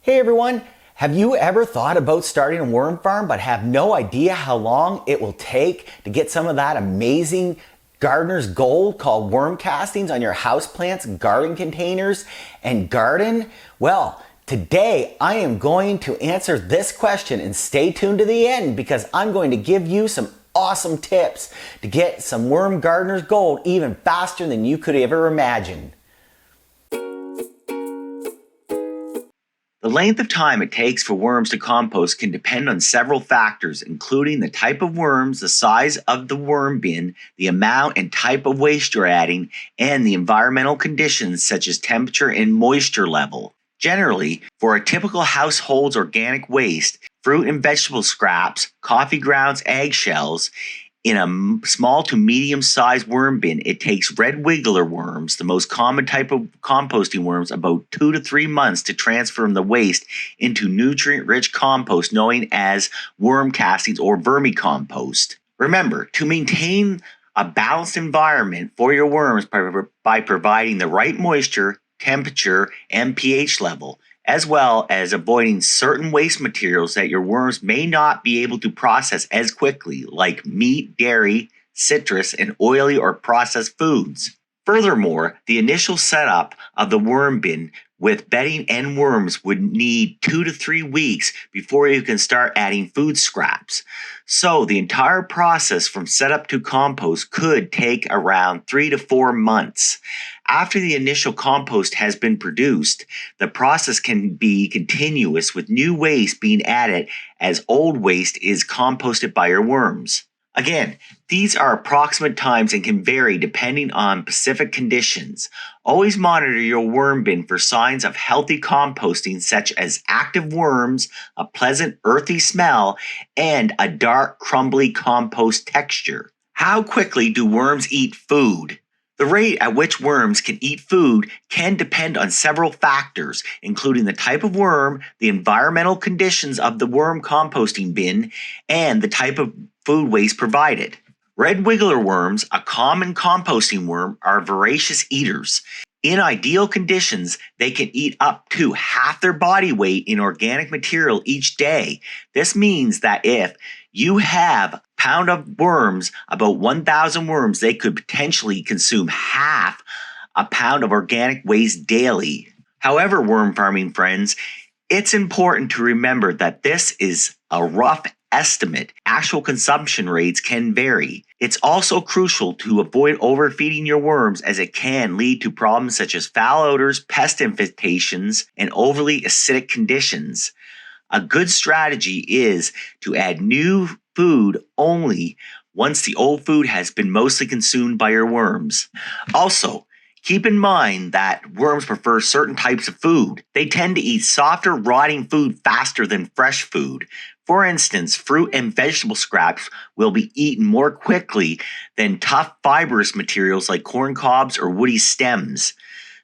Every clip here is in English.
Hey everyone, have you ever thought about starting a worm farm but have no idea how long it will take to get some of that amazing gardener's gold called worm castings on your houseplants, garden containers, and garden? Well, today I am going to answer this question, and stay tuned to the end because I'm going to give you some awesome tips to get some worm gardener's gold even faster than you could ever imagine. The length of time it takes for worms to compost can depend on several factors, including the type of worms, the size of the worm bin, the amount and type of waste you're adding, and the environmental conditions such as temperature and moisture level. Generally, for a typical household's organic waste, fruit and vegetable scraps, coffee grounds, eggshells, in a small to medium-sized worm bin, it takes red wiggler worms, the most common type of composting worms, about 2 to 3 months to transform the waste into nutrient-rich compost known as worm castings or vermicompost. Remember, to maintain a balanced environment for your worms by providing the right moisture, temperature, and pH level, as well as avoiding certain waste materials that your worms may not be able to process as quickly, like meat, dairy, citrus, and oily or processed foods. Furthermore, the initial setup of the worm bin with bedding and worms would need 2 to 3 weeks before you can start adding food scraps. So the entire process from setup to compost could take around 3 to 4 months. After the initial compost has been produced, the process can be continuous with new waste being added as old waste is composted by your worms. Again, these are approximate times and can vary depending on specific conditions. Always monitor your worm bin for signs of healthy composting such as active worms, a pleasant earthy smell, and a dark crumbly compost texture. How quickly do worms eat food? The rate at which worms can eat food can depend on several factors, including the type of worm, the environmental conditions of the worm composting bin, and the type of food waste provided. Red wiggler worms, a common composting worm, are voracious eaters. In ideal conditions, they can eat up to half their body weight in organic material each day. This means that if you have a pound of worms, about 1,000 worms, they could potentially consume half a pound of organic waste daily. However, worm farming friends, it's important to remember that this is a rough estimate. Actual consumption rates can vary. It's also crucial to avoid overfeeding your worms, as it can lead to problems such as foul odors, pest infestations, and overly acidic conditions. A good strategy is to add new food only once the old food has been mostly consumed by your worms. Also, keep in mind that worms prefer certain types of food. They tend to eat softer, rotting food faster than fresh food. For instance, fruit and vegetable scraps will be eaten more quickly than tough fibrous materials like corn cobs or woody stems,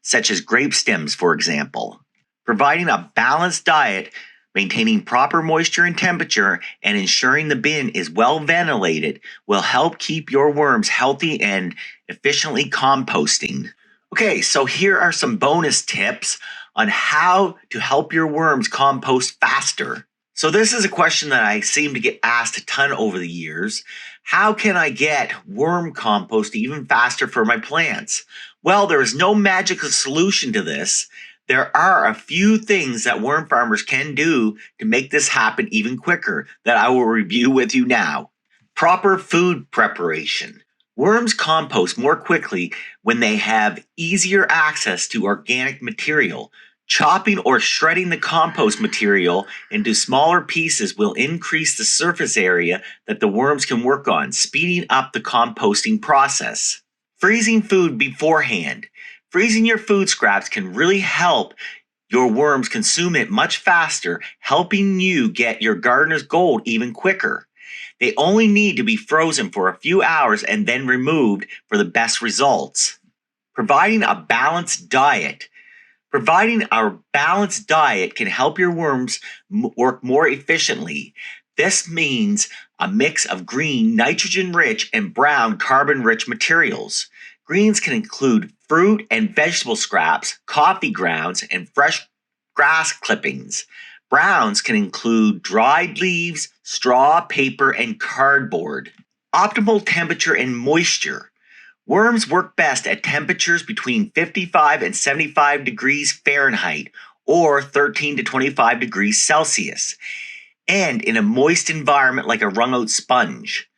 such as grape stems, for example. Providing a balanced diet, maintaining proper moisture and temperature, and ensuring the bin is well ventilated will help keep your worms healthy and efficiently composting. Okay, so here are some bonus tips on how to help your worms compost faster. So this is a question that I seem to get asked a ton over the years. How can I get worm compost even faster for my plants? Well, there is no magical solution to this. There are a few things that worm farmers can do to make this happen even quicker that I will review with you now. Proper food preparation. Worms compost more quickly when they have easier access to organic material. Chopping or shredding the compost material into smaller pieces will increase the surface area that the worms can work on, speeding up the composting process. Freezing food beforehand. Freezing your food scraps can really help your worms consume it much faster, helping you get your gardener's gold even quicker. They only need to be frozen for a few hours and then removed for the best results. Providing a balanced diet. Providing a balanced diet can help your worms work more efficiently. This means a mix of green, nitrogen-rich, and brown, carbon-rich materials. Greens can include fruit and vegetable scraps, coffee grounds, and fresh grass clippings. Browns can include dried leaves, straw, paper, and cardboard. Optimal temperature and moisture. Worms work best at temperatures between 55 and 75 degrees Fahrenheit or 13 to 25 degrees Celsius, and in a moist environment like a wrung-out sponge.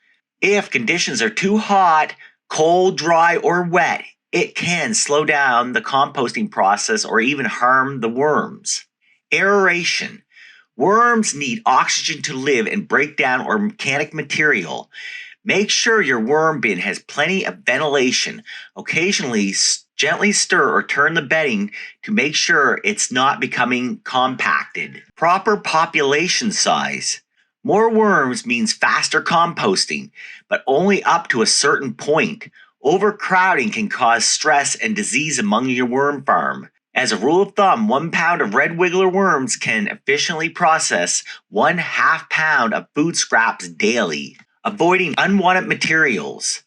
If conditions are too hot, cold, dry, or wet, it can slow down the composting process or even harm the worms. Aeration. Worms need oxygen to live and break down organic material. Make sure your worm bin has plenty of ventilation. Occasionally, gently stir or turn the bedding to make sure it's not becoming compacted. Proper population size. More worms means faster composting, but only up to a certain point. Overcrowding can cause stress and disease among your worm farm. As a rule of thumb, 1 pound of red wiggler worms can efficiently process 1/2 pound of food scraps daily. Avoiding unwanted materials.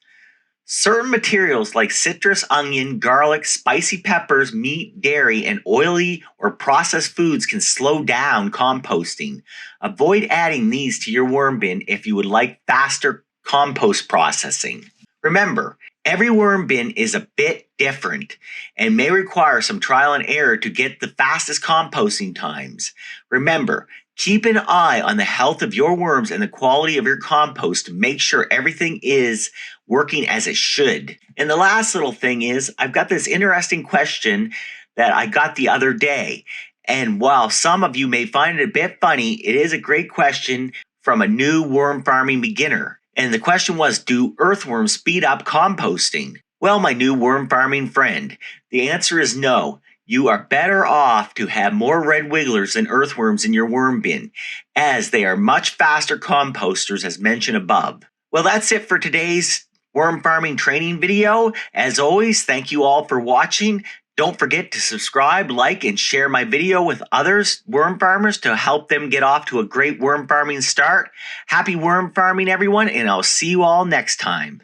Certain materials like citrus, onion, garlic, spicy peppers, meat, dairy, and oily or processed foods can slow down composting. Avoid adding these to your worm bin if you would like faster compost processing. Remember, every worm bin is a bit different and may require some trial and error to get the fastest composting times. Remember, keep an eye on the health of your worms and the quality of your compost to make sure everything is working as it should. And the last little thing is, I've got this interesting question that I got the other day. And while some of you may find it a bit funny, it is a great question from a new worm farming beginner. And the question was, do earthworms speed up composting? Well, my new worm farming friend, the answer is no. You are better off to have more red wigglers than earthworms in your worm bin, as they are much faster composters as mentioned above. Well, that's it for today's worm farming training video. As always, thank you all for watching. Don't forget to subscribe, like, and share my video with others worm farmers to help them get off to a great worm farming start. Happy worm farming, everyone, and I'll see you all next time.